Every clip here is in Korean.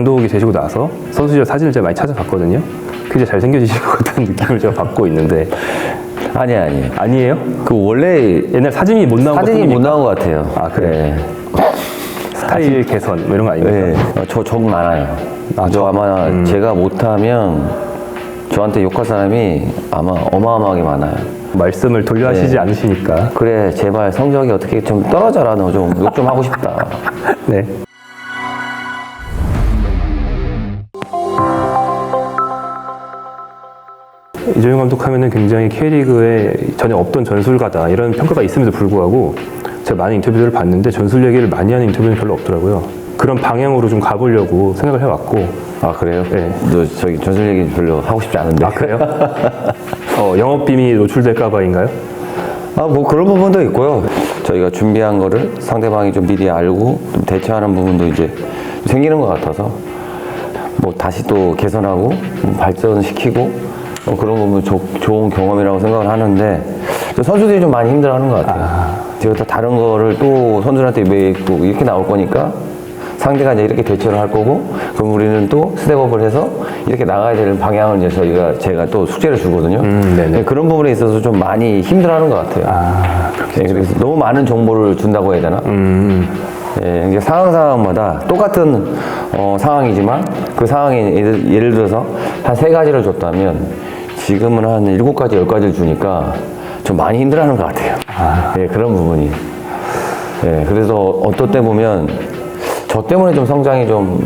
감독이 되시고 나서 선수 시절 사진을 제가 많이 찾아봤거든요. 굉장히 잘생겨지신 것 같다는 느낌을 제가 받고 있는데 아니. 아니에요? 그 원래 옛날 사진이 못 나온 사진이 못 나온 것 같아요. 아, 그래. 네. 스타일 개선 뭐 이런 거 아닙니까? 네. 적 많아요. 저 아마 제가 못하면 저한테 욕할 사람이 아마 어마어마하게 많아요. 말씀을 돌려 하시지 않으시니까. 그래, 제발 성적이 어떻게 좀 떨어져라. 너 좀 욕 좀 하고 싶다. 네. 이정현 감독 하면은 굉장히 K리그에 전혀 없던 전술가다 이런 평가가 있음에도 불구하고 제가 많은 인터뷰들을 봤는데 전술 얘기를 많이 하는 인터뷰는 별로 없더라고요. 그런 방향으로 좀 가보려고 생각을 해왔고. 아, 그래요? 네. 너 저기 전술 얘기 별로 하고 싶지 않은데. 아, 그래요? 영업 비밀이 노출될까봐인가요? 아, 뭐 그런 부분도 있고요. 저희가 준비한 거를 상대방이 좀 미리 알고 좀 대처하는 부분도 이제 생기는 것 같아서 뭐 다시 또 개선하고 발전시키고 그런 부분 좋은 경험이라고 생각을 하는데 선수들이 좀 많이 힘들어하는 것 같아요. 제가 또 다른 거를 또 선수들한테 왜 또 이렇게 나올 거니까 상대가 이제 이렇게 대처를 할 거고 그럼 우리는 또 스텝업을 해서 이렇게 나가야 되는 방향을 이제 제가 또 숙제를 주거든요. 네네. 그런 부분에 있어서 좀 많이 힘들어하는 것 같아요. 네, 그래서 너무 많은 정보를 준다고 해야 되나? 예, 이게 상황마다 똑같은 상황이지만 그 상황에 예를 들어서 한 3가지를 줬다면 지금은 한 7가지, 10가지를 주니까 좀 많이 힘들어하는 것 같아요. 예, 그런 부분이. 예, 그래서 어떨 때 보면 저 때문에 좀 성장이 좀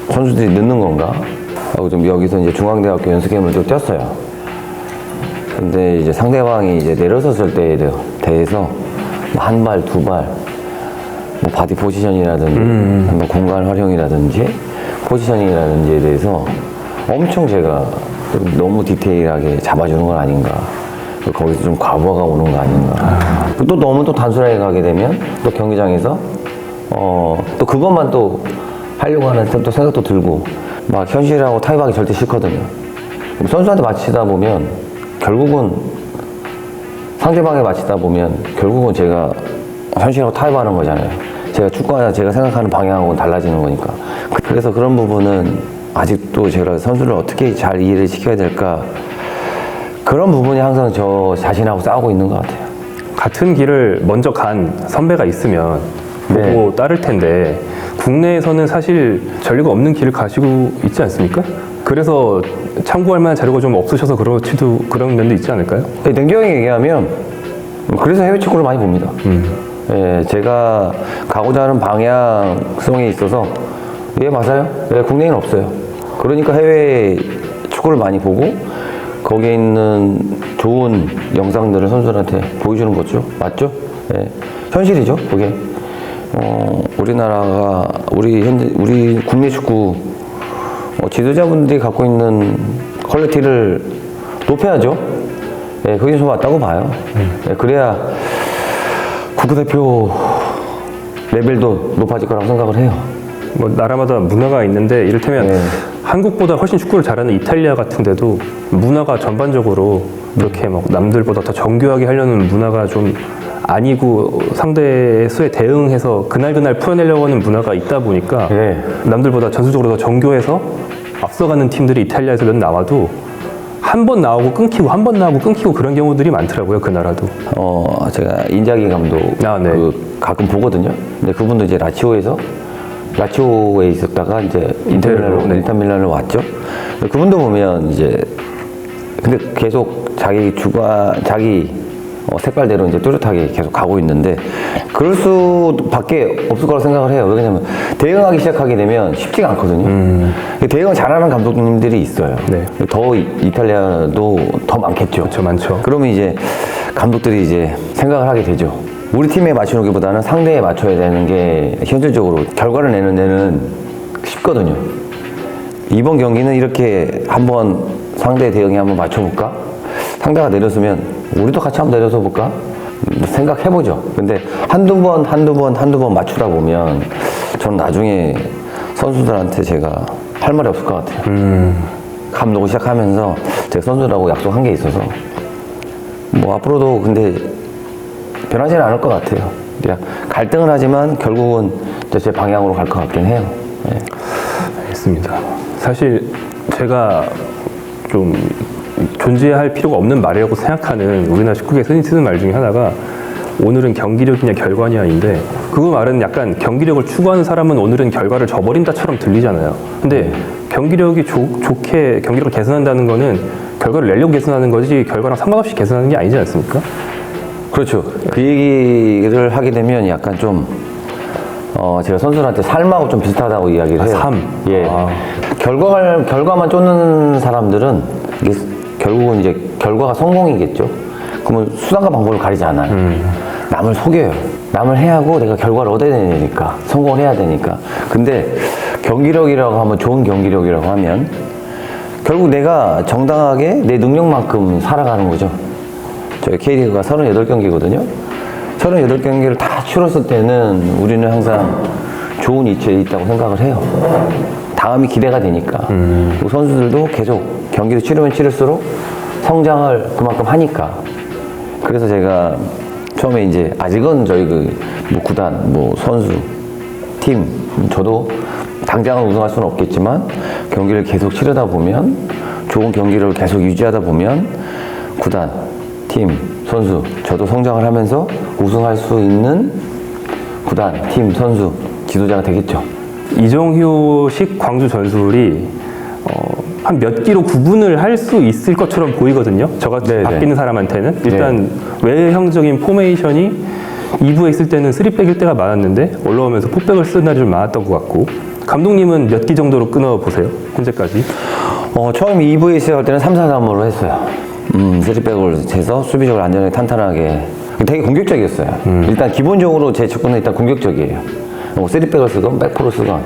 선수들이 늦는 건가? 하고 좀 여기서 이제 중앙대학교 연습게임을 좀 뛰었어요. 근데 이제 상대방이 이제 내려섰을 때에 대해서 한 발, 2발, 뭐 바디 포지션이라든지, 뭐 공간 활용이라든지, 포지셔닝이라든지에 대해서 엄청 제가 너무 디테일하게 잡아주는 건 아닌가. 거기서 좀 과부하가 오는 거 아닌가. 또 너무 또 단순하게 가게 되면 또 경기장에서 또 그것만 또 하려고 하는 또 생각도 들고 막 현실하고 타협하기 절대 싫거든요. 선수한테 맞히다 보면 결국은 상대방에 맞히다 보면 결국은 제가 현실하고 타협하는 거잖아요. 제가 축구하다 제가 생각하는 방향하고는 달라지는 거니까. 그래서 그런 부분은 아직도 제가 선수를 어떻게 잘 이해를 시켜야 될까 그런 부분이 항상 저 자신하고 싸우고 있는 것 같아요. 같은 길을 먼저 간 선배가 있으면 보고 따를 텐데 국내에서는 사실 전례가 없는 길을 가시고 있지 않습니까? 그래서 참고할 만한 자료가 좀 없으셔서 그렇지도 그런 면도 있지 않을까요? 네, 냉정하게 얘기하면 그래서 해외 축구를 많이 봅니다. 예, 제가 가고자 하는 방향성에 있어서 예, 맞아요. 예, 국내에는 없어요. 그러니까 해외 축구를 많이 보고 거기에 있는 좋은 영상들을 선수들한테 보여주는 거죠. 맞죠? 예, 현실이죠, 그게. 우리나라가 우리 국내 축구 지도자분들이 갖고 있는 퀄리티를 높여야죠. 예, 그게 좀 맞다고 봐요. 예, 그래야 국가대표 레벨도 높아질 거라고 생각을 해요. 뭐 나라마다 문화가 있는데 이를테면 한국보다 훨씬 축구를 잘하는 이탈리아 같은 데도 문화가 전반적으로 그렇게 막 남들보다 더 정교하게 하려는 문화가 좀 아니고 상대의 수에 대응해서 그날 풀어내려고 하는 문화가 있다 보니까 남들보다 전술적으로 더 정교해서 앞서가는 팀들이 이탈리아에서 몇 나와도 한 번 나오고 끊기고 한 번 나오고 끊기고 그런 경우들이 많더라고요, 그 나라도. 제가 인자기 감독 가끔 보거든요. 근데 그분도 이제 라치오에 있었다가 이제 인터 밀란으로 왔죠. 그분도 보면 이제 근데 계속 자기 색깔대로 이제 뚜렷하게 계속 가고 있는데 그럴 수밖에 없을 거라고 생각을 해요. 왜냐면 대응하기 시작하게 되면 쉽지가 않거든요. 대응을 잘하는 감독님들이 있어요. 네. 더 이탈리아도 더 많겠죠. 그렇죠, 많죠. 그러면 이제 감독들이 이제 생각을 하게 되죠. 우리 팀에 맞추기보다는 상대에 맞춰야 되는 게 현실적으로 결과를 내는 데는 쉽거든요. 이번 경기는 이렇게 한번 상대 대응에 한번 맞춰볼까? 상대가 내렸으면 우리도 같이 한번 내려서 볼까? 생각해보죠. 근데 한두 번 맞추다 보면 저는 나중에 선수들한테 제가 할 말이 없을 것 같아요. 감독을 시작하면서 제가 선수들하고 약속한 게 있어서 뭐 앞으로도 근데 변하지는 않을 것 같아요. 그냥 갈등을 하지만 결국은 제 방향으로 갈 것 같긴 해요. 네. 맞습니다. 사실 제가 좀 존재할 필요가 없는 말이라고 생각하는 우리나라 축구계에서 흔히 쓰는 말 중에 하나가 오늘은 경기력이냐 결과냐인데, 그 말은 약간 경기력을 추구하는 사람은 오늘은 결과를 저버린다처럼 들리잖아요. 근데 경기력이 좋게 경기력을 개선한다는 거는 결과를 내려고 개선하는 거지 결과랑 상관없이 개선하는 게 아니지 않습니까? 그렇죠. 그 얘기를 하게 되면 약간 좀 제가 선수들한테 삶하고 좀 비슷하다고 이야기를 해요. 삶. 예. 결과만 쫓는 사람들은 이게 결국은 이제 결과가 성공이겠죠. 그러면 수단과 방법을 가리지 않아요. 남을 속여요. 남을 해하고 내가 결과를 얻어야 되니까, 성공을 해야 되니까. 근데 경기력이라고 하면, 좋은 경기력이라고 하면 결국 내가 정당하게 내 능력만큼 살아가는 거죠. 저희 K리그가 38경기거든요. 38경기를 다 치렀을 때는 우리는 항상 좋은 위치에 있다고 생각을 해요. 다음이 기대가 되니까. 그리고 선수들도 계속 경기를 치르면 치를수록 성장을 그만큼 하니까. 그래서 제가 처음에 이제 아직은 저희 뭐 구단, 뭐 선수, 팀, 저도 당장은 우승할 수는 없겠지만 경기를 계속 치르다 보면, 좋은 경기를 계속 유지하다 보면 구단, 팀, 선수, 저도 성장을 하면서 우승할 수 있는 구단, 팀, 선수, 지도자가 되겠죠. 이정효식 광주 전술이 한 몇 기로 구분을 할 수 있을 것처럼 보이거든요. 저같이 네네. 바뀌는 사람한테는. 일단 외형적인 포메이션이 2부에 있을 때는 3백 1대가 많았는데 올라오면서 4백을 쓰는 날이 좀 많았던 것 같고, 감독님은 몇 기 정도로 끊어보세요? 현재까지? 처음 2부에 있을 때는 3-4-3으로 했어요. 3백을 해서 수비적으로 안전하게 탄탄하게, 되게 공격적이었어요. 일단 기본적으로 제 축구는 일단 공격적이에요. 뭐 3백을 쓰건 백포를 쓰건.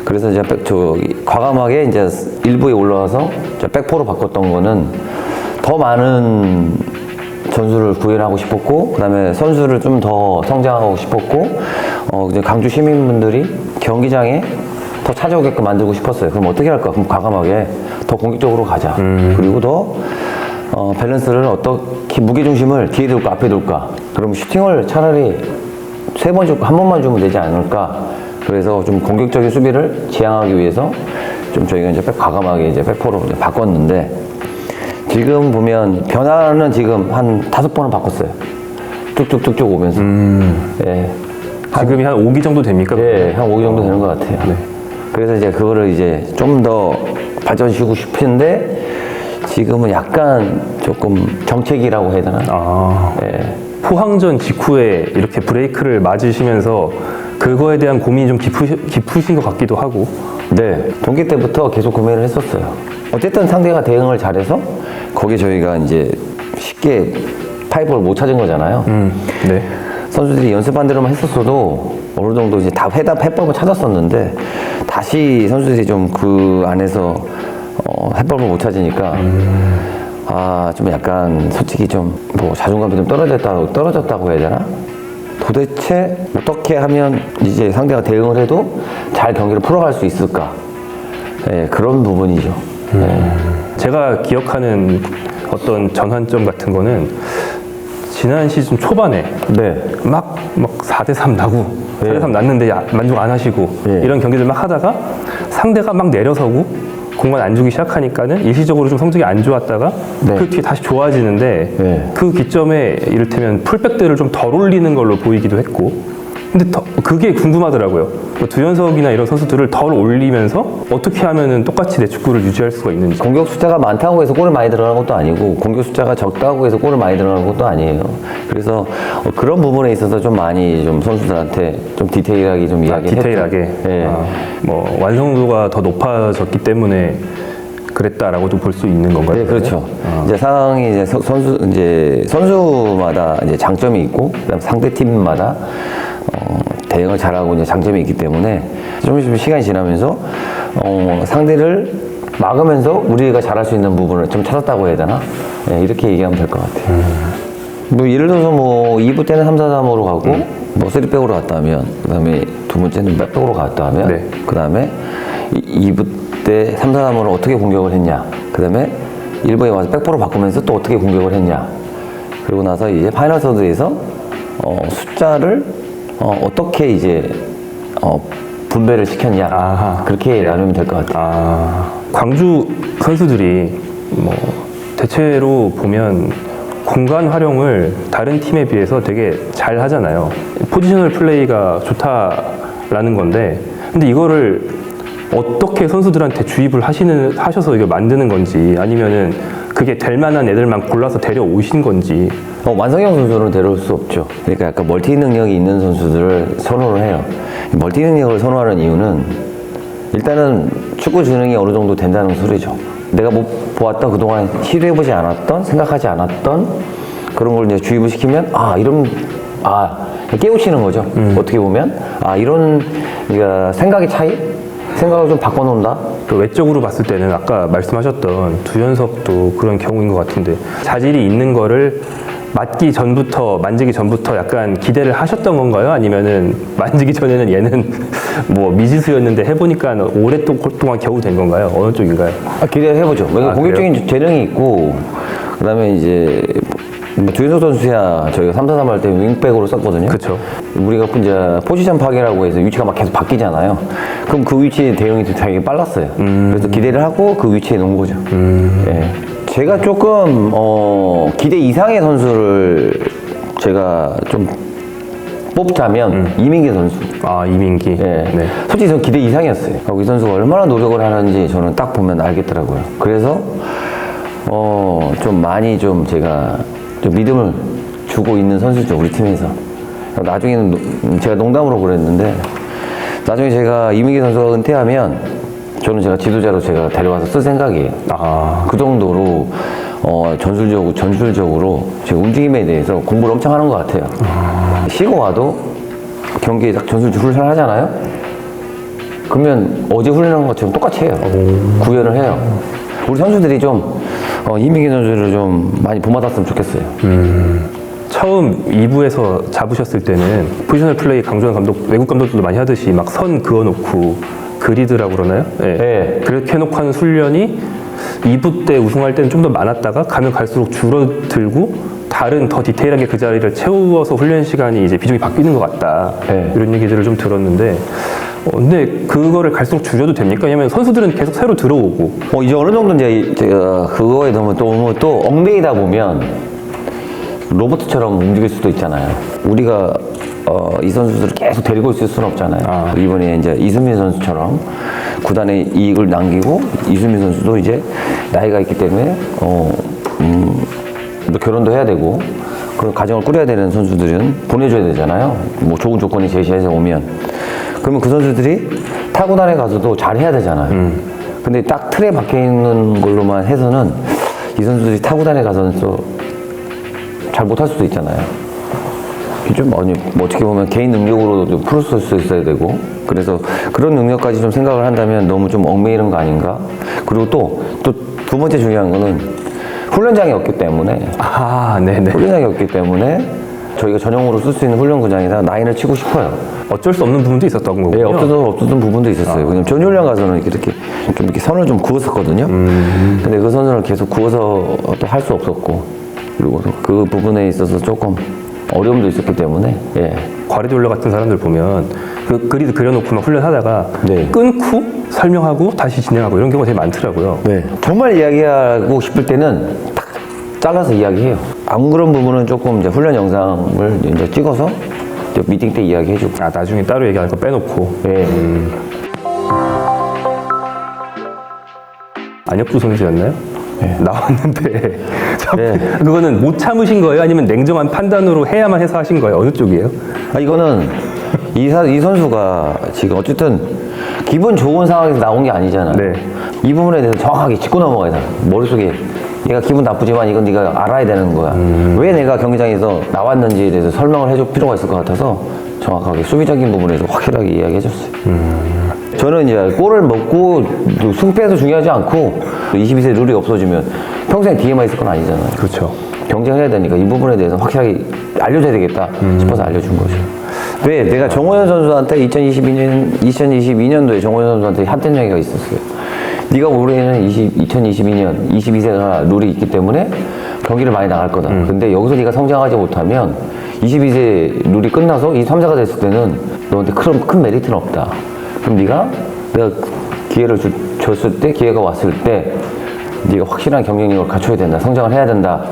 그래서 이제 과감하게 이제 1부에 올라와서 백포로 바꿨던 거는 더 많은 전술을 구현하고 싶었고, 그다음에 선수를 좀 더 성장하고 싶었고, 이제 강주 시민분들이 경기장에 더 찾아오게끔 만들고 싶었어요. 그럼 어떻게 할까? 그럼 과감하게 더 공격적으로 가자. 그리고 더 밸런스를 어떻게, 무게중심을 뒤에 둘까 앞에 둘까? 그럼 슈팅을 차라리 3번 주고 한 번만 주면 되지 않을까? 그래서 좀 공격적인 수비를 지향하기 위해서 좀 저희가 이제 과감하게 이제 백포로 이제 바꿨는데, 지금 보면 변화는 지금 한 5번은 바꿨어요. 뚝뚝뚝뚝 오면서. 예. 지금이 한 5기 정도 됩니까? 예, 한 5기 정도 되는 것 같아요. 네. 그래서 이제 그거를 이제 좀 더 발전시키고 싶은데, 지금은 약간 조금 정체기라고 해야 되나? 예. 포항전 직후에 이렇게 브레이크를 맞으시면서 그거에 대한 고민이 좀 깊으신 것 같기도 하고. 네, 동기 때부터 계속 고민을 했었어요. 어쨌든 상대가 대응을 잘해서 거기에 저희가 이제 쉽게 파이브를 못 찾은 거잖아요. 네. 선수들이 연습한 대로만 했었어도 어느 정도 이제 다 해법을 찾았었는데, 다시 선수들이 좀 그 안에서 해법을 못 찾으니까 좀 약간 솔직히 좀 뭐 자존감이 좀 떨어졌다고 해야 되나? 도대체 어떻게 하면 이제 상대가 대응을 해도 잘 경기를 풀어갈 수 있을까? 네, 그런 부분이죠. 네. 제가 기억하는 어떤 전환점 같은 거는 지난 시즌 초반에 네. 막 4대3 나고 4대3 났는데 만족 안 하시고 이런 경기들 막 하다가 상대가 막 내려서고 공간 안 주기 시작하니까는 일시적으로 좀 성적이 안 좋았다가 그 뒤에 다시 좋아지는데 그 기점에 이를테면 풀백들을 좀 덜 올리는 걸로 보이기도 했고, 근데 그게 궁금하더라고요. 두현석이나 이런 선수들을 덜 올리면서 어떻게 하면은 똑같이 내 축구를 유지할 수가 있는지. 공격 숫자가 많다고 해서 골을 많이 들어가는 것도 아니고, 공격 숫자가 적다고 해서 골을 많이 들어가는 것도 아니에요. 그래서 그런 부분에 있어서 좀 많이 좀 선수들한테 좀 디테일하게 좀 이야기를 디테일하게. 네. 뭐 완성도가 더 높아졌기 때문에 그랬다라고도 볼 수 있는 건가요? 네, 그렇죠. 이제 상황이 이제 선수마다 이제 장점이 있고, 그다음 상대 팀마다 대응을 잘하고 이제 장점이 있기 때문에 좀 시간이 지나면서 상대를 막으면서 우리가 잘할 수 있는 부분을 좀 찾았다고 해야 되나? 네, 이렇게 얘기하면 될 것 같아요. 뭐 예를 들어서 뭐 2부 때는 3-4-3으로 가고 뭐 3백으로 갔다 하면, 그다음에 두 번째는 백으로 갔다 하면, 그다음에 2부 때 3-4-3으로 어떻게 공격을 했냐, 그다음에 1부에 와서 백포로 바꾸면서 또 어떻게 공격을 했냐, 그리고 나서 이제 파이널 서드에서 숫자를 어떻게 이제 분배를 시켰냐. 아하. 그렇게 나누면 될 것 같아요. 광주 선수들이 뭐 대체로 보면 공간 활용을 다른 팀에 비해서 되게 잘 하잖아요. 포지셔널 플레이가 좋다라는 건데, 근데 이거를 어떻게 선수들한테 주입을 하셔서 이게 만드는 건지, 아니면은 그게 될 만한 애들만 골라서 데려오신 건지. 완성형 선수는 데려올 수 없죠. 그러니까 약간 멀티 능력이 있는 선수들을 선호를 해요. 멀티 능력을 선호하는 이유는 일단은 축구 지능이 어느 정도 된다는 소리죠. 내가 못 보았던 그동안 시도해보지 않았던, 생각하지 않았던 그런 걸 이제 주입을 시키면 깨우치는 거죠. 어떻게 보면 이런 그러니까 생각의 차이? 생각을 좀 바꿔놓는다? 또 외적으로 봤을 때는 아까 말씀하셨던 두현석도 그런 경우인 것 같은데, 자질이 있는 거를 만지기 전부터 약간 기대를 하셨던 건가요? 아니면은 만지기 전에는 얘는 뭐 미지수였는데 해보니까 오랫동안 겨우 된 건가요? 어느 쪽인가요? 기대를 해보죠. 공격적인 재능이 있고, 그 다음에 이제 두현석 선수야 저희가 3-4-3 할 때 윙백으로 썼거든요. 그쵸. 우리가 이제 포지션 파괴라고 해서 위치가 막 계속 바뀌잖아요. 그럼 그 위치에 대응이 되게 빨랐어요. 그래서 기대를 하고 그 위치에 놓은 거죠. 예. 제가 조금 기대 이상의 선수를 제가 좀 뽑자면 이민기 선수. 이민기. 예. 네. 솔직히 저는 기대 이상이었어요. 이 선수가 얼마나 노력을 하는지 저는 딱 보면 알겠더라고요. 그래서 좀 많이 좀 제가 좀 믿음을 주고 있는 선수죠, 우리 팀에서. 나중에는 제가 농담으로 그랬는데, 나중에 제가 이민기 선수가 은퇴하면 저는 제가 지도자로 제가 데려와서 쓸 생각이에요. 그 정도로 전술적으로 제 움직임에 대해서 공부를 엄청 하는 것 같아요. 쉬고 와도 경기에 딱 전술 훈련을 하잖아요. 그러면 어제 훈련한 것처럼 똑같이 해요. 구현을 해요. 우리 선수들이 좀 이민기 선수를 좀 많이 본받았으면 좋겠어요. 처음 2부에서 잡으셨을 때는 포지셔널 플레이 강조한 외국 감독들도 많이 하듯이 막 선 그어놓고 그리드라고 그러나요? 네. 네. 그렇게 해놓고 하는 훈련이 2부 때 우승할 때는 좀 더 많았다가 가면 갈수록 줄어들고 다른 더 디테일하게 그 자리를 채워서 훈련 시간이 이제 비중이 바뀌는 것 같다. 네. 이런 얘기들을 좀 들었는데, 근데 그거를 갈수록 줄여도 됩니까? 왜냐면 선수들은 계속 새로 들어오고. 이제 어느 정도 이제 제가 그거에 너무 또 얽매이다 보면 로봇처럼 움직일 수도 있잖아요. 우리가 이 선수들을 계속 데리고 있을 수는 없잖아요. 이번에 이제 이수민 선수처럼 구단에 이익을 남기고, 이수민 선수도 이제 나이가 있기 때문에 또 결혼도 해야 되고 그런 가정을 꾸려야 되는 선수들은 보내줘야 되잖아요. 뭐 좋은 조건이 제시해서 오면. 그러면 그 선수들이 타구단에 가서도 잘 해야 되잖아요. 근데 딱 틀에 박혀 있는 걸로만 해서는 이 선수들이 타구단에 가서는 또 잘 못할 수도 있잖아요. 좀 뭐 어떻게 보면 개인 능력으로 좀 풀을 수 있어야 되고, 그래서 그런 능력까지 좀 생각을 한다면 너무 좀 얽매이는 거 아닌가. 그리고 또 두 번째 중요한 거는 훈련장이 없기 때문에 네네. 훈련장이 없기 때문에 저희가 전용으로 쓸 수 있는 훈련구장에다 라인을 치고 싶어요. 어쩔 수 없는 부분도 있었던 거군요. 네, 없었던 부분도 있었어요. 왜냐면 전훈련 가서는 이렇게 선을 좀 그었었거든요. 근데 그 선을 계속 구워서 또 할 수 없었고, 그리고 그 부분에 있어서 조금 어려움도 있었기 때문에. 예. 과리디올라 같은 사람들 보면 그 그리드 그려놓고 막 훈련하다가 네. 끊고 설명하고 다시 진행하고 이런 경우가 되게 많더라고요. 네. 정말 이야기하고 싶을 때는 딱 잘라서 이야기해요. 안 그런 부분은 조금 이제 훈련 영상을 이제 찍어서 이제 미팅 때 이야기해주고. 나중에 따로 얘기할 거 빼놓고. 네. 안혁주 선수였나요? 네. 나왔는데 네. 그거는 못 참으신 거예요? 아니면 냉정한 판단으로 해야만 해서 하신 거예요? 어느 쪽이에요? 이거는 이 선수가 지금 어쨌든 기분 좋은 상황에서 나온 게 아니잖아요. 네. 이 부분에 대해서 정확하게 짚고 넘어가야 돼. 머릿속에 얘가 기분 나쁘지만 이건 네가 알아야 되는 거야. 왜 내가 경기장에서 나왔는지에 대해서 설명을 해줄 필요가 있을 것 같아서 정확하게 수비적인 부분에서 확실하게 이야기해줬어요. 저는 이제 골을 먹고 승패도 중요하지 않고 22세 룰이 없어지면 평생 뒤에만 있을 건 아니잖아요. 그렇죠. 경쟁해야 되니까 이 부분에 대해서 확실하게 알려줘야 되겠다 싶어서 알려준 거죠. 왜 내가 정호연 선수한테 2022년도에 정호연 선수한테 합된 얘기가 있었어요. 네가 올해는 2022년 22세가 룰이 있기 때문에 경기를 많이 나갈 거다. 근데 여기서 네가 성장하지 못하면 22세 룰이 끝나서 23세가 됐을 때는 너한테 큰 메리트는 없다. 그럼 네가 내가 기회를 줬을 때, 기회가 왔을 때 네가 확실한 경쟁력을 갖춰야 된다, 성장을 해야 된다.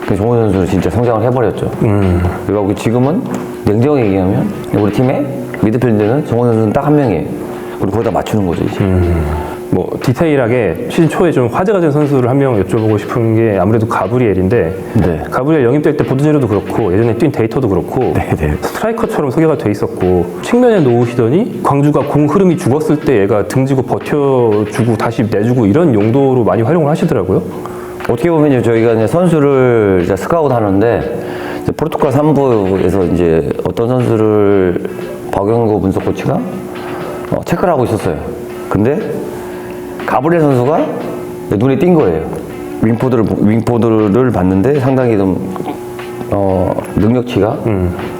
그 정훈 선수는 진짜 성장을 해버렸죠. 그리고 지금은 냉정하게 얘기하면 우리 팀의 미드필드는 정훈 선수는 딱 한 명이에요. 그리고 거기다 맞추는 거죠 이제. 뭐 디테일하게 시즌 초에 좀 화제가 된 선수를 한 명 여쭤보고 싶은 게 아무래도 가브리엘인데 네. 가브리엘 영입될 때 보도 자료도 그렇고 예전에 뛴 데이터도 그렇고 스트라이커처럼 소개가 돼 있었고 측면에 놓으시더니 광주가 공 흐름이 죽었을 때 얘가 등지고 버텨주고 다시 내주고 이런 용도로 많이 활용을 하시더라고요. 어떻게 보면 저희가 이제 선수를 이제 스카우트 하는데 이제 포르투갈 3부에서 이제 어떤 선수를 박영구 분석 코치가 체크를 하고 있었어요. 근데 가브리엘 선수가 눈에 띈 거예요. 윙포드를 봤는데 상당히 좀 능력치가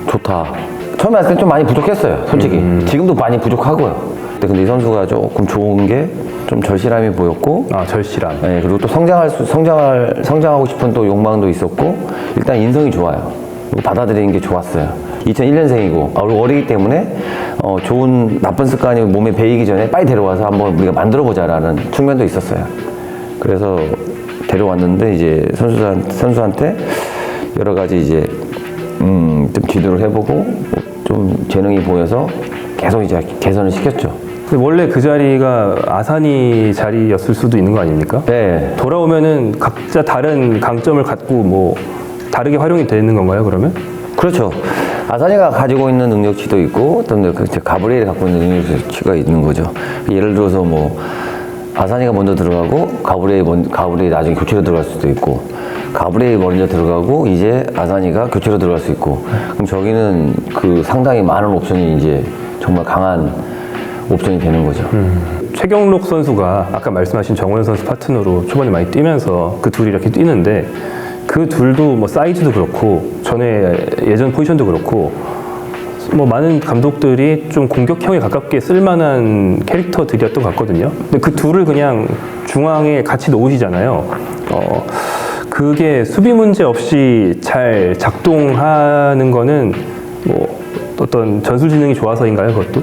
좋다. 처음에 왔을 때 좀 많이 부족했어요, 솔직히. 지금도 많이 부족하고요. 근데 이 선수가 조금 좋은 게 좀 절실함이 보였고, 아, 절실함. 네, 그리고 또 성장하고 싶은 또 욕망도 있었고, 일단 인성이 좋아요. 그리고 받아들이는 게 좋았어요. 2001년생이고, 어리기 때문에 좋은 나쁜 습관이 몸에 배이기 전에 빨리 데려와서 한번 우리가 만들어보자라는 측면도 있었어요. 그래서 데려왔는데 이제 선수한테 여러 가지 이제 좀 지도를 해보고 좀 재능이 보여서 계속 이제 개선을 시켰죠. 근데 원래 그 자리가 아사니 자리였을 수도 있는 거 아닙니까? 네. 돌아오면은 각자 다른 강점을 갖고 뭐 다르게 활용이 되는 건가요, 그러면? 그렇죠. 아사니가 가지고 있는 능력치도 있고 어떤 가브리엘이 갖고 있는 능력치가 있는 거죠. 예를 들어서 뭐 아사니가 먼저 들어가고 가브리엘이 나중에 교체로 들어갈 수도 있고 가브리엘이 먼저 들어가고 이제 아사니가 교체로 들어갈 수 있고 그럼 저기는 그 상당히 많은 옵션이 이제 정말 강한 옵션이 되는 거죠. 최경록 선수가 아까 말씀하신 정원 선수 파트너로 초반에 많이 뛰면서 그 둘이 이렇게 뛰는데 그 둘도 뭐 사이즈도 그렇고 전에 예전 포지션도 그렇고 뭐 많은 감독들이 좀 공격형에 가깝게 쓸만한 캐릭터들이었던 것 같거든요. 근데 그 둘을 그냥 중앙에 같이 놓으시잖아요. 그게 수비 문제 없이 잘 작동하는 거는 뭐 어떤 전술 지능이 좋아서인가요, 그것도?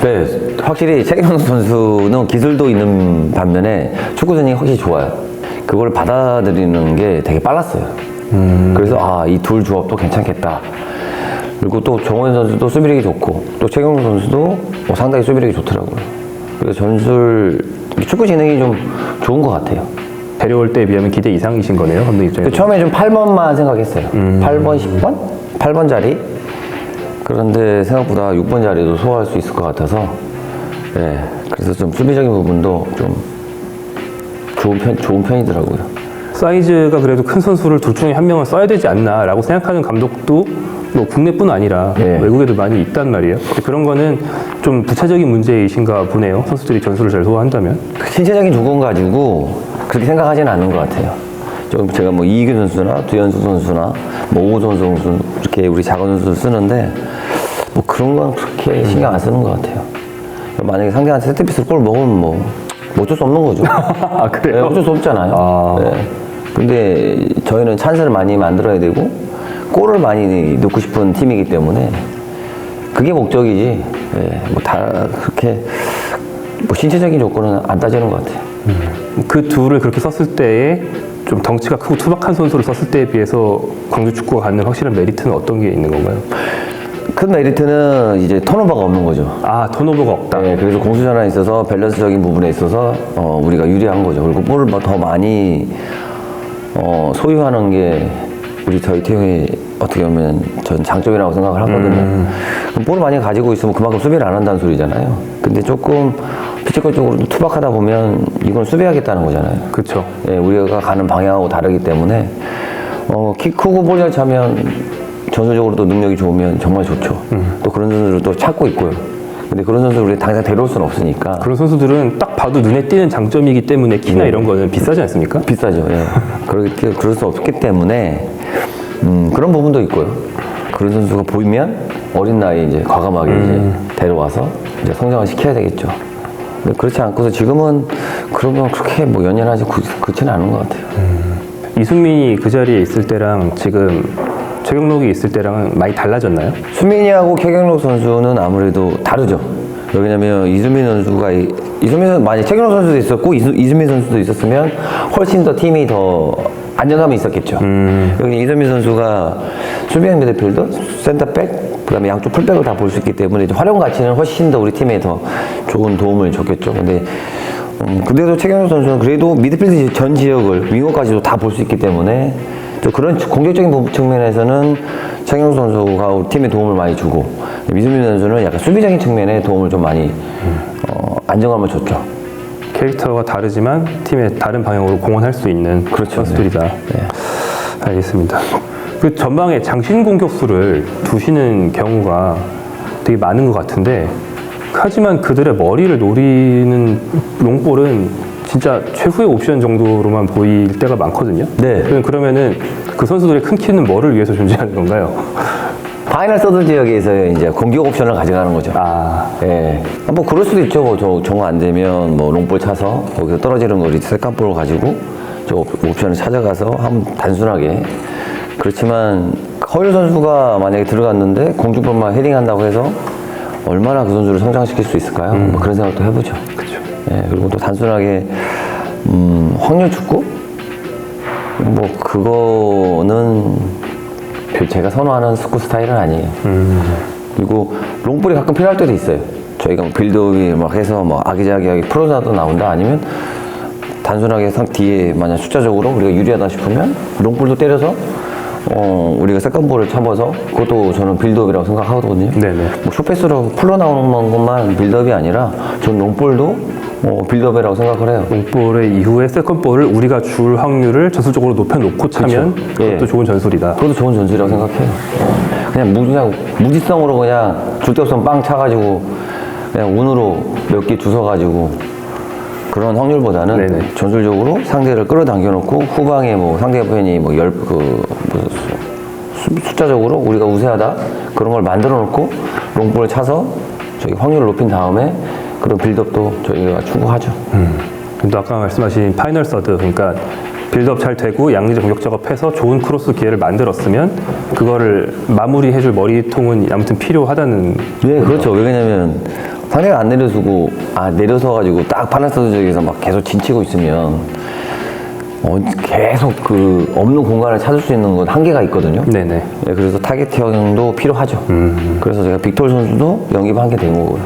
네, 확실히 최경록 선수는 기술도 있는 반면에 축구 재능이 확실히 좋아요. 그걸 받아들이는 게 되게 빨랐어요. 그래서 이 둘 조합도 괜찮겠다. 그리고 또 정원 선수도 수비력이 좋고 또 최경록 선수도 상당히 수비력이 좋더라고요. 그래서 축구 재능이 좀 좋은 것 같아요. 데려올 때에 비하면 기대 이상이신 거네요, 감독 입장에서. 처음에 좀 8번만 생각했어요. 8번, 10번? 8번 자리? 그런데 생각보다 6번 자리도 소화할 수 있을 것 같아서 네, 그래서 좀 수비적인 부분도 좀 좋은 편이더라고요. 사이즈가 그래도 큰 선수를 둘 중에 한 명을 써야 되지 않나라고 생각하는 감독도 뭐 국내뿐 아니라 네. 외국에도 많이 있단 말이에요. 근데 그런 거는 좀 부차적인 문제이신가 보네요. 선수들이 전술을 잘 소화한다면. 신체적인 조건 가지고 그렇게 생각하지는 않는 것 같아요. 좀 제가 뭐 이기규 선수나 두현수 선수나 뭐 오호선 선수 이렇게 우리 작은 선수를 쓰는데 뭐 그런 건 그렇게 신경 안 쓰는 것 같아요. 만약에 상대한테 세트피스 골 먹으면 뭐 어쩔 수 없는 거죠. 아, 그래요? 네, 어쩔 수 없잖아요. 네. 근데 저희는 찬스를 많이 만들어야 되고 골을 많이 넣고 싶은 팀이기 때문에 그게 목적이지. 네, 뭐 다 그렇게 뭐 신체적인 조건은 안 따지는 것 같아요. 그 둘을 그렇게 썼을 때에 좀 덩치가 크고 투박한 선수를 썼을 때에 비해서 광주 축구가 갖는 확실한 메리트는 어떤 게 있는 건가요? 큰 메리트는 이제 턴오버가 없는 거죠. 아, 턴오버가 없다. 네, 그래서 공수 전환에 있어서 밸런스적인 부분에 있어서 우리가 유리한 거죠. 그리고 볼을 더 많이 소유하는 게 저희 팀의 어떻게 보면 전 장점이라고 생각을 하거든요. 그럼 볼을 많이 가지고 있으면 그만큼 수비를 안 한다는 소리잖아요. 근데 조금 피지컬적으로 투박하다 보면 이건 수비하겠다는 거잖아요. 그렇죠. 네, 우리가 가는 방향하고 다르기 때문에 키 크고 볼 잘 차면 전술적으로도 능력이 좋으면 정말 좋죠. 또 그런 선수를 또 찾고 있고요. 근데 그런 선수를 우리가 당장 데려올 수는 없으니까. 그런 선수들은 딱 봐도 눈에 띄는 장점이기 때문에 키나 이런 거는 비싸지 않습니까? 비싸죠. 예. 그럴 수 없기 때문에 그런 부분도 있고요. 그런 선수가 보이면 어린 나이에 이제 과감하게 이제 데려와서 이제 성장을 시켜야 되겠죠. 근데 그렇지 않고서 지금은 그러면 그렇게 뭐 연연하지 그렇지는 않은 것 같아요. 이순민이 그 자리에 있을 때랑 지금 최경록이 있을 때랑은 많이 달라졌나요? 수민이하고 최경록 선수는 아무래도 다르죠. 왜냐면 이수민 선수가 만약 최경영 선수도 있었고 이수민 선수도 있었으면 훨씬 더 팀이 더 안정감이 있었겠죠. 여기 이수민 선수가 수비형 미드필더, 센터백, 그다음에 양쪽 풀백을 다 볼 수 있기 때문에 이제 활용 가치는 훨씬 더 우리 팀에 더 좋은 도움을 줬겠죠. 근데도 최경영 선수는 그래도 미드필드 전 지역을 윙어까지도 다 볼 수 있기 때문에 또 그런 공격적인 측면에서는 최경영 선수가 우리 팀에 도움을 많이 주고 이수민 선수는 약간 수비적인 측면에 도움을 좀 많이 안정감을 줬죠. 캐릭터가 다르지만 팀의 다른 방향으로 공헌할 수 있는 선수들이다. 네. 알겠습니다. 그 전방에 장신 공격수를 두시는 경우가 되게 많은 것 같은데, 하지만 그들의 머리를 노리는 롱볼은 진짜 최후의 옵션 정도로만 보일 때가 많거든요. 네. 그러면은 그 선수들의 큰 키는 뭐를 위해서 존재하는 건가요? 파이널 서드 지역에서 이제 공격 옵션을 가져가는 거죠. 예. 뭐 그럴 수도 있죠. 뭐 정화 안 되면 뭐 롱볼 차서 거기서 떨어지는 거리 세컨볼을 가지고 저 옵션을 찾아가서 한번 단순하게. 그렇지만 허율 선수가 만약에 들어갔는데 공중볼만 헤딩한다고 해서 얼마나 그 선수를 성장시킬 수 있을까요? 뭐 그런 생각도 해보죠. 그렇죠. 예. 그리고 또 단순하게 확률 축구 뭐 그거는 제가 선호하는 스쿠 스타일은 아니에요. 그리고 롱볼이 가끔 필요할 때도 있어요. 저희가 뭐 빌드업이 막 해서 뭐 아기자기하게 프로자도 나온다 아니면 단순하게 뒤에 만약 숫자적으로 우리가 유리하다 싶으면 롱볼도 때려서 우리가 세컨볼을 참아서 그것도 저는 빌드업이라고 생각하거든요. 네네. 뭐 쇼패스로 풀러 나오는 것만 빌드업이 아니라 저는 롱볼도 빌드업이라고 생각을 해요. 롱볼의 이후에 세컨볼을 우리가 줄 확률을 전술적으로 높여놓고 차면 그것도 예. 좋은 전술이다. 그것도 좋은 전술이라고 생각해요. 그냥 무지성으로 그냥 줄 데 없으면 빵 차가지고 그냥 운으로 몇 개 주워가지고 그런 확률보다는 네네. 전술적으로 상대를 끌어당겨 놓고 후방에 뭐 상대편이 뭐 숫자적으로 우리가 우세하다 그런 걸 만들어 놓고 롱볼을 차서 저기 확률을 높인 다음에 그런 빌드업도 저희가 추구하죠. 근데 아까 말씀하신 파이널 서드, 그러니까 빌드업 잘 되고 양리적 공격 작업해서 좋은 크로스 기회를 만들었으면 그거를 마무리해줄 머리통은 아무튼 필요하다는. 네, 그렇죠. 왜냐면 상대가 안 내려서고 내려서 가지고 딱 파이널 서드 지역에서 막 계속 진치고 있으면 계속 그 없는 공간을 찾을 수 있는 건 한계가 있거든요. 네네. 네, 그래서 타겟형도 필요하죠. 그래서 제가 빅톨 선수도 영입한 게 된 거고요.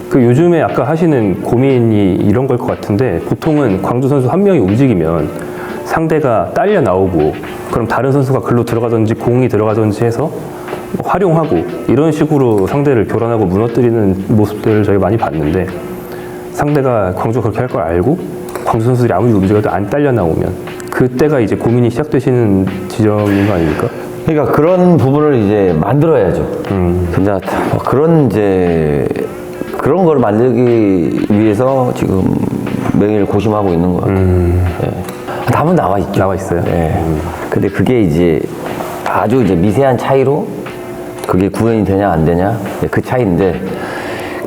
그 요즘에 아까 하시는 고민이 이런 걸 것 같은데, 보통은 광주 선수 한 명이 움직이면 상대가 딸려 나오고 그럼 다른 선수가 글로 들어가든지 공이 들어가든지 해서 활용하고 이런 식으로 상대를 교란하고 무너뜨리는 모습들을 저희가 많이 봤는데, 상대가 광주가 그렇게 할 걸 알고 광주 선수들이 아무리 움직여도 안 딸려 나오면 그때가 이제 고민이 시작되시는 지점인 거 아닙니까? 그러니까 그런 부분을 이제 만들어야죠. 진짜 그런 걸 만들기 위해서 지금 매일 고심하고 있는 것 같아요. 답은 나와 있죠. 나와 있어요. 네. 근데 그게 이제 아주 이제 미세한 차이로 그게 구현이 되냐 안 되냐 그 차이인데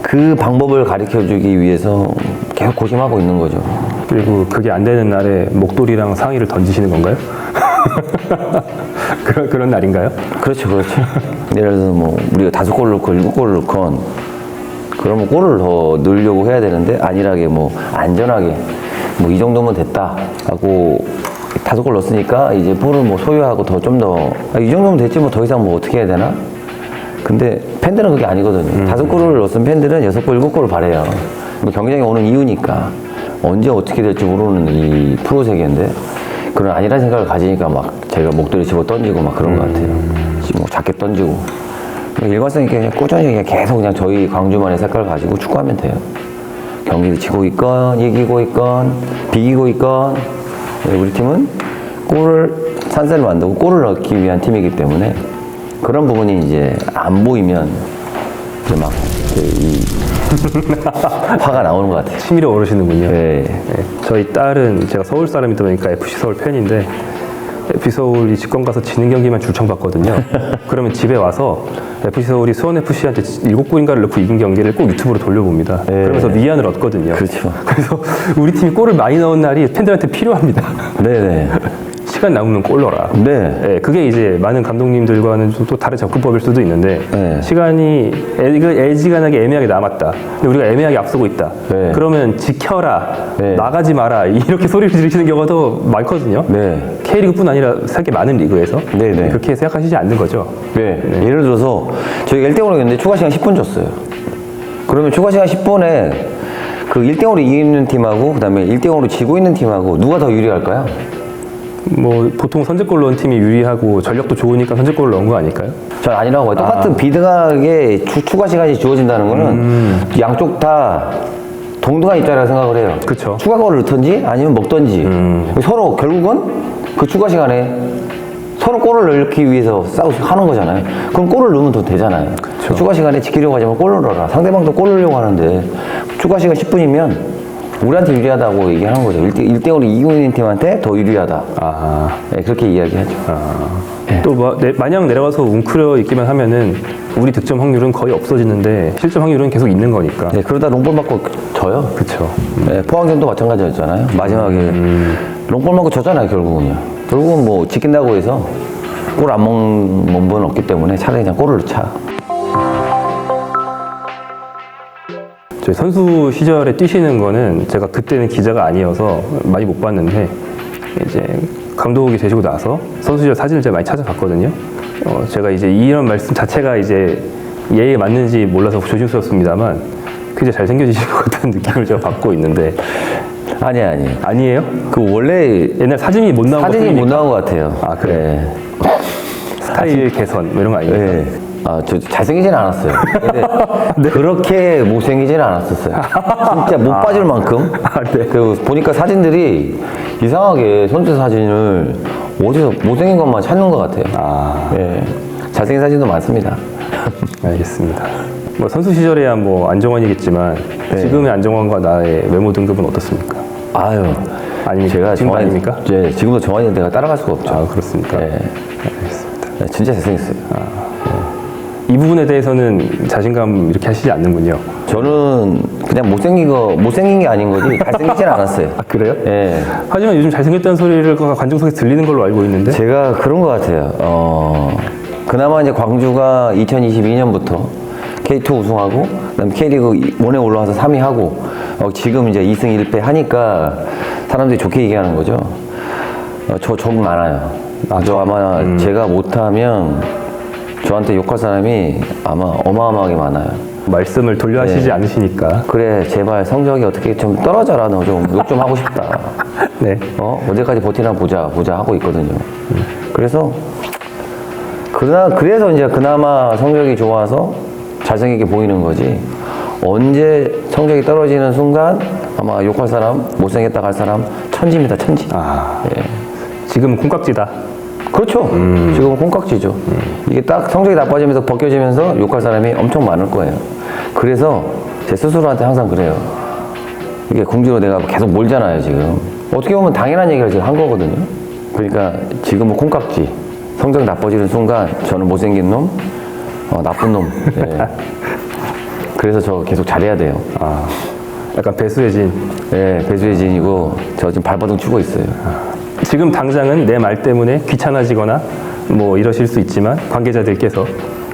그 방법을 가르쳐 주기 위해서 계속 고심하고 있는 거죠. 그리고 그게 안 되는 날에 목도리랑 상의를 던지시는 건가요? 그런 날인가요? 그렇죠. 예를 들어서 뭐 우리가 5골을 넣고 7골을 넣건 그러면 골을 더 넣으려고 해야 되는데 안일하게 뭐 안전하게 뭐 이 정도면 됐다 하고 5골 넣었으니까 이제 볼을 뭐 소유하고 더 좀 더 이 정도면 됐지 뭐 더 이상 뭐 어떻게 해야 되나? 근데 팬들은 그게 아니거든요. 5골을 넣었으면 팬들은 6골, 7골을 바래요. 뭐 경쟁이 오는 이유니까 언제 어떻게 될지 모르는 이 프로 세계인데 그런 안일한 생각을 가지니까 막 제가 목도리 집어 던지고 막 그런 것 같아요. 뭐 자켓 던지고 일관성 있게 그냥 꾸준히 그냥 계속 그냥 저희 광주만의 색깔을 가지고 축구하면 돼요. 경기를 지고 있건 이기고 있건 비기고 있건 우리 팀은 산세를 만들고 골을 넣기 위한 팀이기 때문에 그런 부분이 이제 안 보이면 이제 막 화가 나오는 것 같아요. 치밀어 오르시는군요. 네. 네. 저희 딸은 제가 서울 사람이다 보니까 FC 서울 팬인데 FC 서울이 직관 가서 지는 경기만 줄창 봤거든요. 그러면 집에 와서 FC 서울이 수원 FC한테 7골인가를 넣고 이긴 경기를 꼭 유튜브로 돌려봅니다. 네. 그러면서 위안을 얻거든요. 그렇죠. 그래서 우리 팀이 골을 많이 넣은 날이 팬들한테 필요합니다. 네네. 시간 남으면 골 넣어라. 네. 예, 그게 이제 많은 감독님들과는 좀 또 다른 접근법일 수도 있는데 네. 시간이 애지간하게 애매하게 남았다. 근데 우리가 애매하게 앞서고 있다. 네. 그러면 지켜라, 네. 나가지 마라 이렇게 소리를 지르시는 경우가 더 많거든요. 네. K리그뿐 아니라 세계 많은 리그에서 네, 네. 그렇게 생각하시지 않는 거죠. 네. 예를 들어서 저희가 1대0으로 이겼는데 추가 시간 10분 줬어요. 그러면 추가 시간 10분에 그 1대0으로 이기는 팀하고 그다음에 1대0으로 지고 있는 팀하고 누가 더 유리할까요? 뭐 보통 선제골 넣은 팀이 유리하고 전력도 좋으니까 선제골을 넣은 거 아닐까요? 전 아니라고 봐요. 똑같은 비등하게 추가 시간이 주어진다는 거는 양쪽 다 동등한 입장이라고 생각을 해요. 그쵸. 추가골을 넣던지 아니면 먹던지 서로 결국은 그 추가 시간에 서로 골을 넣기 위해서 하는 거잖아요. 그럼 골을 넣으면 더 되잖아요. 추가 시간에 지키려고 하자면 골을 넣어라. 상대방도 골을 넣으려고 하는데 추가 시간 10분이면 우리한테 유리하다고 얘기하는 거죠. 1대0으로 이기고 있는 팀한테 더 유리하다. 네, 그렇게 이야기하죠. 네. 또 마냥 내려가서 웅크려 있기만 하면은 우리 득점 확률은 거의 없어지는데 실점 확률은 계속 있는 거니까. 네, 그러다 롱볼 맞고 져요. 그렇죠. 네, 포항전도 마찬가지였잖아요. 마지막에 롱볼 맞고 졌잖아요, 결국은요. 결국은 뭐 지킨다고 해서 골 안 먹는 몸은 없기 때문에 차라리 그냥 골을 넣자. 저희 선수 시절에 뛰시는 거는 제가 그때는 기자가 아니어서 많이 못 봤는데 이제 감독이 되시고 나서 선수 시절 사진을 제가 많이 찾아봤거든요. 제가 이제 이런 말씀 자체가 이제 예에 맞는지 몰라서 조심스럽습니다만 굉장히 잘생겨지신 것 같은 느낌을 제가 받고 있는데 아니에요. 그 원래 옛날 사진이 못 나온 사진이 못 나온 것 같아요. 아, 그래요? 네. 스타일 개선 뭐 이런 거 아닙니까? 네. 저 잘생기진 않았어요. 근데 그렇게 못생기진 않았었어요. 진짜 못 빠질 만큼. 네. 그 보니까 사진들이 이상하게 선수 사진을 어디서 못생긴 것만 찾는 것 같아요. 네. 잘생긴 사진도 많습니다. 알겠습니다. 뭐 선수 시절에야 뭐 안정환이겠지만 지금의 안정환과 나의 외모 등급은 어떻습니까? 아니 제가 지금 아닙니까? 네, 지금도 정환이 내가 따라갈 수가 없죠. 그렇습니까? 네. 알겠습니다. 네, 진짜 잘생겼어요. 이 부분에 대해서는 자신감 이렇게 하시지 않는군요. 저는 그냥 못생긴 게 아닌 거지 잘생기진 않았어요. 그래요? 예. 하지만 요즘 잘생겼다는 소리를 관중석에서 들리는 걸로 알고 있는데. 제가 그런 것 같아요. 그나마 이제 광주가 2022년부터 K2 우승하고, 그다음에 K리그 1에 올라와서 3위 하고, 지금 이제 2승 1패 하니까 사람들이 좋게 얘기하는 거죠. 적 많아요. 저 아마 제가 못하면 저한테 욕할 사람이 아마 어마어마하게 많아요. 말씀을 돌려 하시지 않으시니까. 그래, 제발 성적이 어떻게 좀 떨어져라. 너 좀 욕 좀 하고 싶다. 네. 언제까지 버티나 보자 하고 있거든요. 그래서 이제 그나마 성적이 좋아서 잘생기게 보이는 거지. 언제 성적이 떨어지는 순간 아마 욕할 사람, 못생겼다 할 사람 천지입니다, 천지. 예. 지금은 콩깍지다. 그렇죠. 지금은 콩깍지죠. 이게 딱 성적이 나빠지면서 벗겨지면서 욕할 사람이 엄청 많을 거예요. 그래서 제 스스로한테 항상 그래요. 이게 공주로 내가 계속 몰잖아요, 지금. 어떻게 보면 당연한 얘기를 지금 한 거거든요. 그러니까 지금은 콩깍지. 성적이 나빠지는 순간 저는 못생긴 놈, 나쁜 놈. 예. 그래서 저 계속 잘해야 돼요. 약간 배수의 진. 예, 배수의 진이고 저 지금 발버둥 치고 있어요. 지금 당장은 내 말 때문에 귀찮아지거나 뭐 이러실 수 있지만 관계자들께서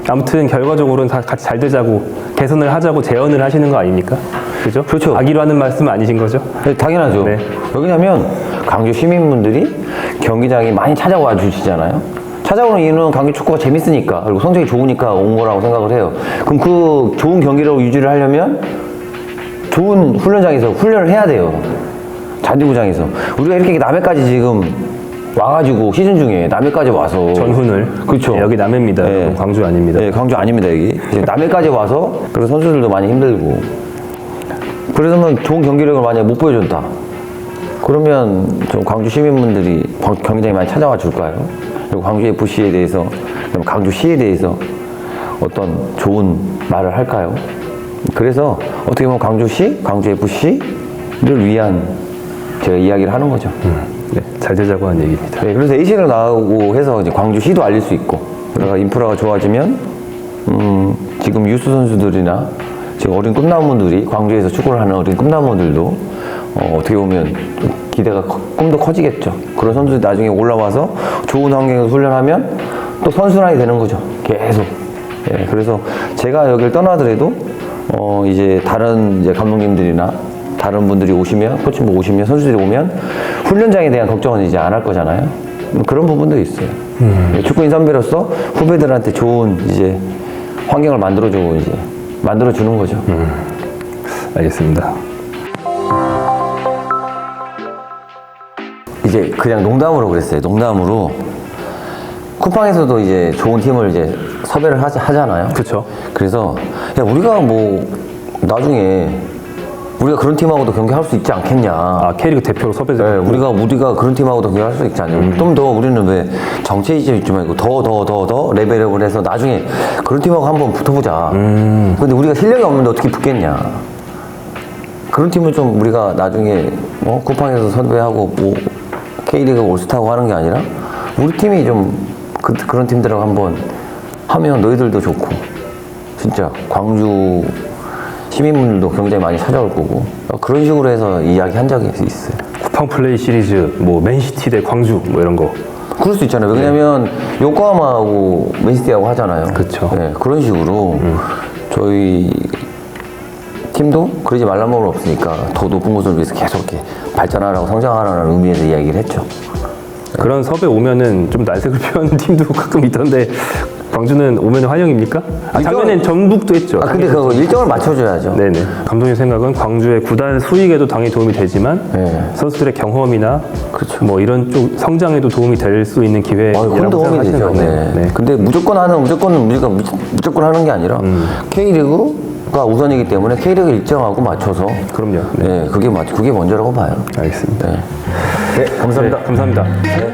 아무튼 결과적으로는 다 같이 잘 되자고 개선을 하자고 제언을 하시는 거 아닙니까? 그죠? 그렇죠. 악의로 하는 말씀 아니신 거죠? 네, 당연하죠. 네. 왜냐면 강주 시민분들이 경기장에 많이 찾아와 주시잖아요. 찾아오는 이유는 강주 축구가 재밌으니까 그리고 성적이 좋으니까 온 거라고 생각을 해요. 그럼 그 좋은 경기력을 유지를 하려면 좋은 훈련장에서 훈련을 해야 돼요. 잔디구장에서. 우리가 이렇게 남해까지 지금 와가지고 시즌 중에 남해까지 와서 전훈을. 그렇죠. 네, 여기 남해입니다. 네. 광주 아닙니다. 네, 광주 아닙니다, 여기. 이제 남해까지 와서 그래서 선수들도 많이 힘들고. 그러면 좋은 경기력을 만약에 못 보여준다. 그러면 좀 광주 시민분들이 경기장에 많이 찾아와 줄까요? 그리고 광주 FC에 대해서, 그다음에 광주시에 대해서 어떤 좋은 말을 할까요? 그래서 어떻게 보면 광주시, 광주 FC를 위한 제가 이야기를 하는 거죠. 네, 잘 되자고 하는 얘기입니다. 네, 그래서 A시를 나오고 해서 이제 광주시도 알릴 수 있고, 그러다가 인프라가 좋아지면, 지금 유스 선수들이나 지금 어린 꿈나무들이 광주에서 축구를 하는 어린 꿈나무들도 어떻게 보면 기대가 꿈도 커지겠죠. 그런 선수들이 나중에 올라와서 좋은 환경에서 훈련하면 또 선순환이 되는 거죠. 계속. 예, 그래서 제가 여기를 떠나더라도 이제 다른 이제 감독님들이나 다른 분들이 오시면, 코치분 오시면, 선수들이 오면 훈련장에 대한 걱정은 이제 안 할 거잖아요. 그런 부분도 있어요. 축구인 선배로서 후배들한테 좋은 이제 환경을 만들어주는 거죠. 알겠습니다. 이제 그냥 농담으로 그랬어요. 농담으로. 쿠팡에서도 이제 좋은 팀을 이제 섭외를 하잖아요. 그렇죠. 그래서 야, 우리가 뭐 나중에 우리가 그런 팀하고도 경기할 수 있지 않겠냐. 아, K리그 대표로 섭외돼. 네, 우리가 그런 팀하고도 경기할 수 있지 않냐. 좀 더 우리는 왜 정체이지 있지 말고 더 레벨업을 해서 나중에 그런 팀하고 한번 붙어보자. 근데 우리가 실력이 없는데 어떻게 붙겠냐. 그런 팀을 좀 우리가 나중에 쿠팡에서 섭외하고 뭐 K리그 올스타하고 하는 게 아니라 우리 팀이 좀 그런 팀들하고 한번 하면 너희들도 좋고 진짜 광주 시민분들도 굉장히 많이 찾아올 거고 그런 식으로 해서 이야기 한 적이 있어요. 쿠팡 플레이 시리즈 뭐 맨시티 대 광주 뭐 이런 거. 그럴 수 있잖아요. 왜냐면 요코하마하고 맨시티하고 하잖아요. 그쵸. 네, 그런 식으로 저희 팀도 그러지 말란 법은 없으니까 더 높은 곳을 위해서 계속 이렇게 발전하라고 성장하라는 의미에서 이야기를 했죠. 그런 섭외 오면은 좀 날색을 피우는 팀도 가끔 있던데 광주는 오면 환영입니까? 작년엔 전북도 했죠. 근데 그 일정을 맞춰줘야죠. 네네. 감독님 생각은 광주의 구단 수익에도 당연히 도움이 되지만 선수들의 경험이나 그렇죠. 뭐 이런 쪽 성장에도 도움이 될 수 있는 큰 기회라고 도움이 생각하시는 되죠. 거네요. 네. 근데 무조건 우리가 무조건 하는 게 아니라 K리그가 우선이기 때문에 K리그 일정하고 맞춰서 그럼요. 네, 그게 먼저라고 봐요. 알겠습니다. 네, 감사합니다. 네, 감사합니다. 네.